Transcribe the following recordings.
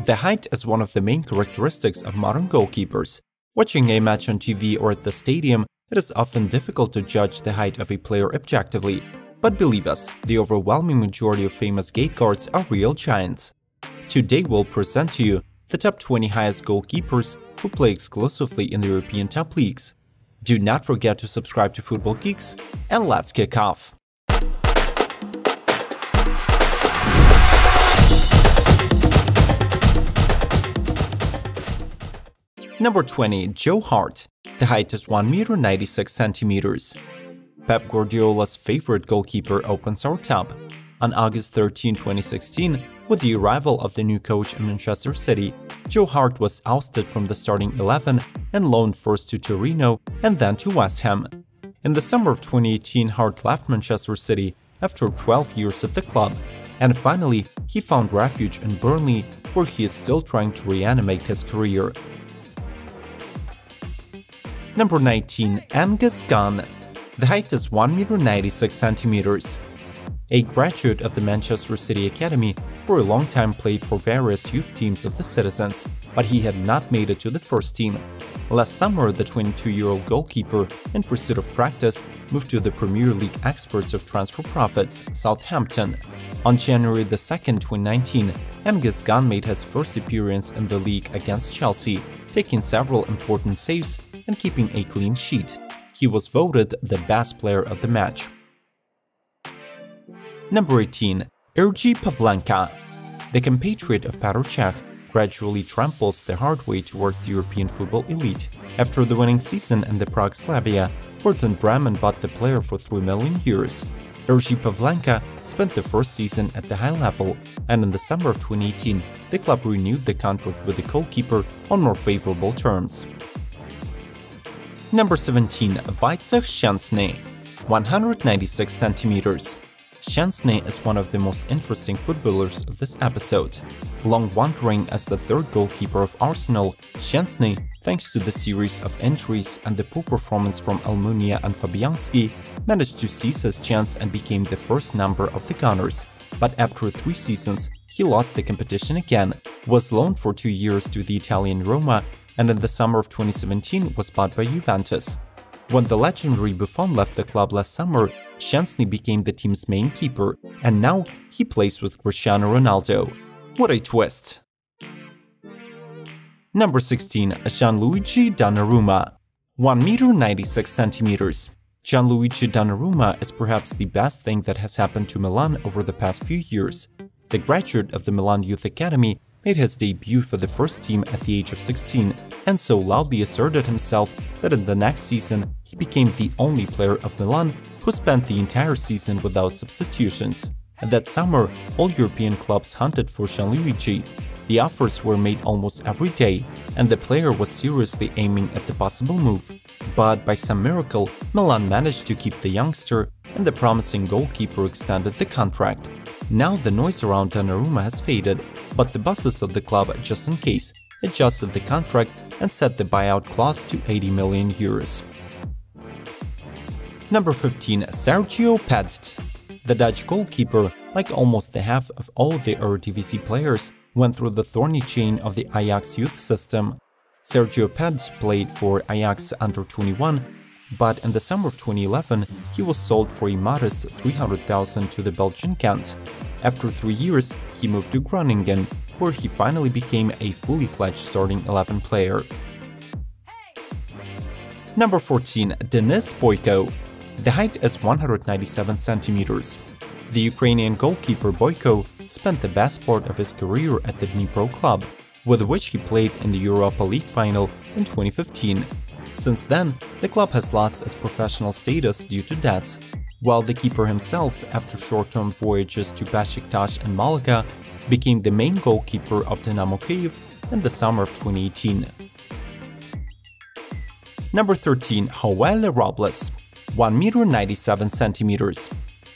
The height is one of the main characteristics of modern goalkeepers. Watching a match on TV or at the stadium, it is often difficult to judge the height of a player objectively. But believe us, the overwhelming majority of famous gate guards are real giants. Today we'll present to you the top 20 highest goalkeepers who play exclusively in the European top leagues. Do not forget to subscribe to Football Geeks, and let's kick off! Number 20. Joe Hart. The height is 1.96 m. Pep Guardiola's favorite goalkeeper opens our top. On August 13, 2016, with the arrival of the new coach in Manchester City, Joe Hart was ousted from the starting 11 and loaned first to Torino and then to West Ham. In the summer of 2018, Hart left Manchester City after 12 years at the club, and finally he found refuge in Burnley, where he is still trying to reanimate his career. Number 19. Angus Gunn. The height is 1.96 m. A graduate of the Manchester City Academy, for a long time played for various youth teams of the Citizens, but he had not made it to the first team. Last summer, the 22-year-old goalkeeper, in pursuit of practice, moved to the Premier League experts of transfer profits, Southampton. On January 2, 2019, Angus Gunn made his first appearance in the league against Chelsea, taking several important saves and keeping a clean sheet. He was voted the best player of the match. Number 18. Jiří Pavlenka. The compatriot of Petr Cech gradually tramples the hard way towards the European football elite. After the winning season in the Prague Slavia, Werder Bremen bought the player for €3 million. Jiří Pavlenka spent the first season at the high level, and in the summer of 2018, the club renewed the contract with the goalkeeper on more favorable terms. Number 17. Wojciech Szczęsny. 196 cm. Szczęsny is one of the most interesting footballers of this episode. Long wandering as the third goalkeeper of Arsenal, Szczęsny, thanks to the series of injuries and the poor performance from Almunia and Fabianski, managed to seize his chance and became the first number of the Gunners. But after 3 seasons, he lost the competition again, was loaned for 2 years to the Italian Roma, and in the summer of 2017 was bought by Juventus. When the legendary Buffon left the club last summer, Szczęsny became the team's main keeper, and now he plays with Cristiano Ronaldo. What a twist! Number 16. Gianluigi Donnarumma. 1.96 m. Gianluigi Donnarumma is perhaps the best thing that has happened to Milan over the past few years. The graduate of the Milan Youth Academy made his debut for the first team at the age of 16 and so loudly asserted himself that in the next season he became the only player of Milan who spent the entire season without substitutions. That summer, all European clubs hunted for Gianluigi. The offers were made almost every day, and the player was seriously aiming at the possible move. But by some miracle, Milan managed to keep the youngster, and the promising goalkeeper extended the contract. Now the noise around Donnarumma has faded, but the bosses of the club, just in case, adjusted the contract and set the buyout clause to €80 million. Number 15. Sergio Padt. The Dutch goalkeeper, like almost the half of all the Eredivisie players, went through the thorny chain of the Ajax youth system. Sergio Padt played for Ajax under 21, but in the summer of 2011, he was sold for a modest €300,000 to the Belgian Ghent. After 3 years, he moved to Groningen, where he finally became a fully fledged starting 11 player. Number 14. Denis Boiko. The height is 197 cm. The Ukrainian goalkeeper Boiko spent the best part of his career at the Dnipro club, with which he played in the Europa League final in 2015. Since then, the club has lost its professional status due to debts, while the keeper himself, after short-term voyages to Besiktas and Malaga, became the main goalkeeper of Dynamo Kyiv in the summer of 2018. Number 13. Joel Robles. 1.97 m.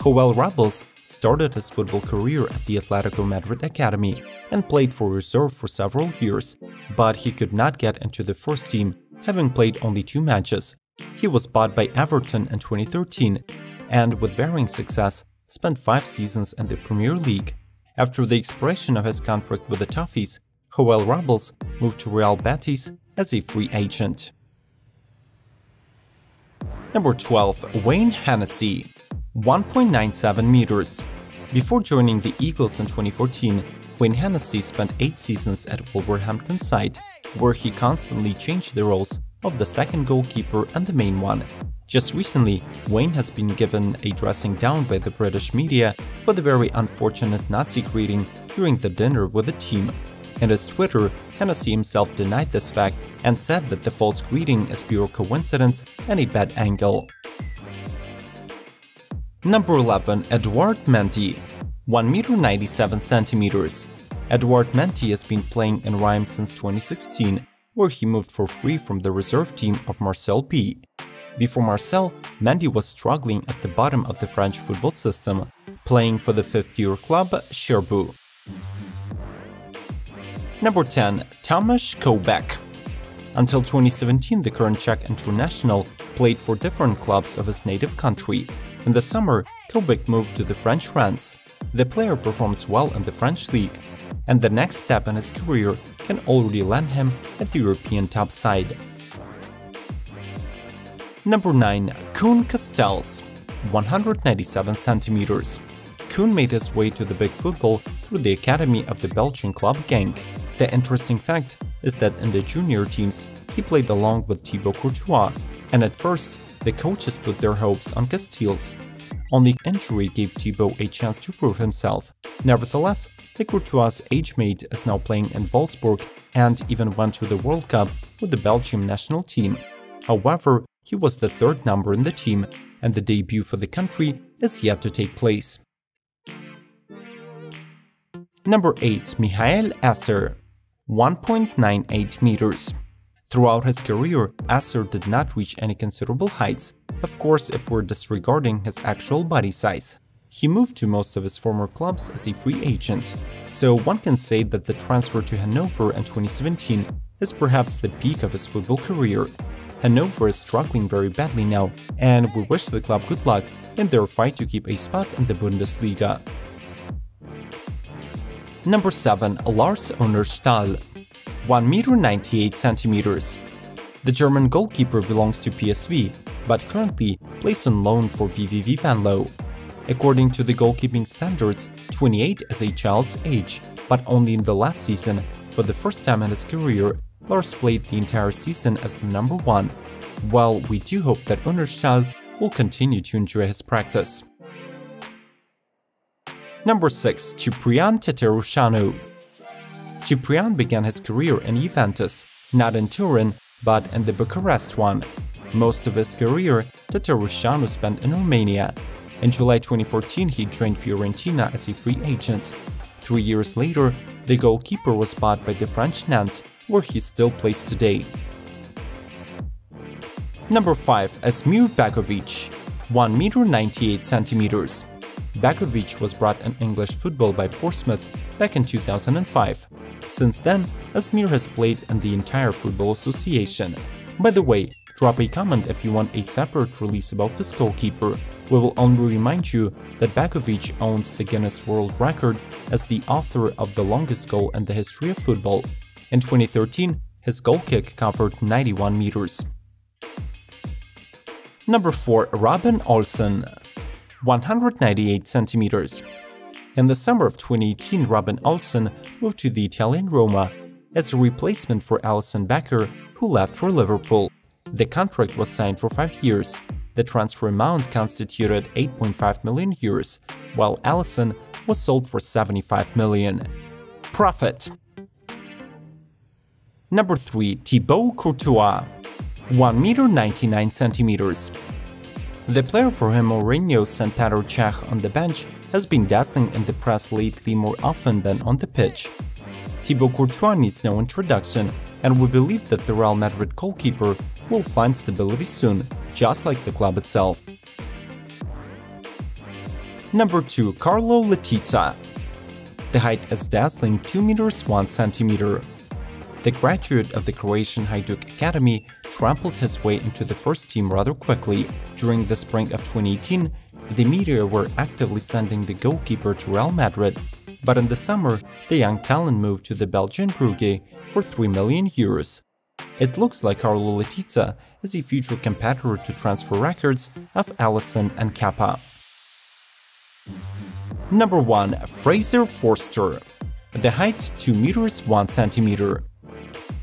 Joel Robles started his football career at the Atletico Madrid Academy and played for reserve for several years, but he could not get into the first team, having played only 2 matches. He was bought by Everton in 2013 and, with varying success, spent 5 seasons in the Premier League. After the expiration of his contract with the Toffees, while Robles moved to Real Betis as a free agent. Number 12. Wayne Hennessey, 1.97 meters. Before joining the Eagles in 2014, Wayne Hennessey spent 8 seasons at Wolverhampton's side, where he constantly changed the roles of the second goalkeeper and the main one. Just recently, Wayne has been given a dressing down by the British media for the very unfortunate Nazi greeting during the dinner with the team. In his Twitter, Hennessey himself denied this fact and said that the false greeting is pure coincidence and a bad angle. Number 11. Edouard Mendy, 1.97 meters. Edouard Mendy has been playing in Reims since 2016, where he moved for free from the reserve team of Marseille B. Before Marseille, Mendy was struggling at the bottom of the French football system, playing for the fifth-tier club Cherbourg. Number 10. Tomas Koubek. Until 2017, the current Czech international played for different clubs of his native country. In the summer, Koubek moved to the French ranks. The player performs well in the French league, and the next step in his career can already land him at the European top side. Number 9. Koen Casteels, 197 centimeters. Koen made his way to the big football through the academy of the Belgian club Genk. The interesting fact is that in the junior teams, he played along with Thibaut Courtois, and at first, the coaches put their hopes on Casteels. Only injury gave Thibaut a chance to prove himself. Nevertheless, the Courtois' age mate is now playing in Wolfsburg and even went to the World Cup with the Belgium national team. However, he was the third number in the team, and the debut for the country is yet to take place. Number 8. Michael Esser, 1.98 meters. Throughout his career, Esser did not reach any considerable heights, of course if we're disregarding his actual body size. He moved to most of his former clubs as a free agent, so one can say that the transfer to Hanover in 2017 is perhaps the peak of his football career. Hanover is struggling very badly now, and we wish the club good luck in their fight to keep a spot in the Bundesliga. Number 7. Lars Unnerstal, 1.98 meters. The German goalkeeper belongs to PSV, but currently plays on loan for VVV Venlo. According to the goalkeeping standards, 28 is a child's age, but only in the last season, for the first time in his career, Lars played the entire season as the number 1. Well, we do hope that Unnerstal will continue to enjoy his practice. Number 6. Ciprian Tătăruşanu. Ciprian began his career in Juventus, not in Turin, but in the Bucharest one. Most of his career, Tătăruşanu spent in Romania. In July 2014, he joined Fiorentina as a free agent. 3 years later, the goalkeeper was bought by the French Nantes, where he still plays today. Number 5. Asmir Begović, 1.98 meters. Begović was brought in English football by Portsmouth back in 2005. Since then, Asmir has played in the entire Football Association. By the way, drop a comment if you want a separate release about this goalkeeper. We will only remind you that Begović owns the Guinness World Record as the author of the longest goal in the history of football. In 2013, his goal kick covered 91 meters. Number 4. Robin Olsen, 198 centimeters. In the summer of 2018, Robin Olsen moved to the Italian Roma as a replacement for Alisson Becker, who left for Liverpool. The contract was signed for 5 years. The transfer amount constituted 8.5 million euros, while Alisson was sold for 75 million. Profit. Number 3. Thibaut Courtois, 1.99 meters. The player for whom Mourinho sent Petr Cech on the bench has been dazzling in the press lately more often than on the pitch. Thibaut Courtois needs no introduction, and we believe that the Real Madrid goalkeeper will find stability soon, just like the club itself. Number 2. Karlo Letica. The height is dazzling 2 meters 1 centimeter. The graduate of the Croatian Hajduk Academy trampled his way into the first team rather quickly. During the spring of 2018, the media were actively sending the goalkeeper to Real Madrid, But in the summer, the young talent moved to the Belgian Brugge for €3 million. It looks like Karlo Letica is a future competitor to transfer records of Olsen and Kappa. Number 1. Fraser Forster. The height 2 meters 1 centimeter.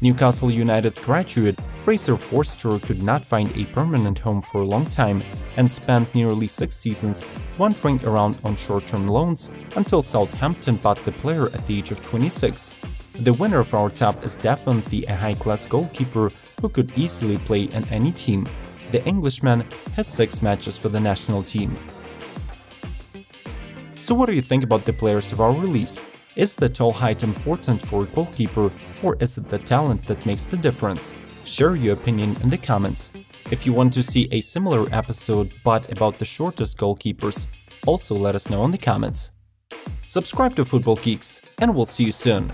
Newcastle United's graduate Fraser Forster could not find a permanent home for a long time and spent nearly 6 seasons wandering around on short-term loans until Southampton bought the player at the age of 26. The winner of our top is definitely a high-class goalkeeper who could easily play in any team. The Englishman has 6 matches for the national team. So what do you think about the players of our release? Is the tall height important for a goalkeeper, or is it the talent that makes the difference? Share your opinion in the comments. If you want to see a similar episode but about the shortest goalkeepers, also let us know in the comments. Subscribe to Football Geeks, and we'll see you soon.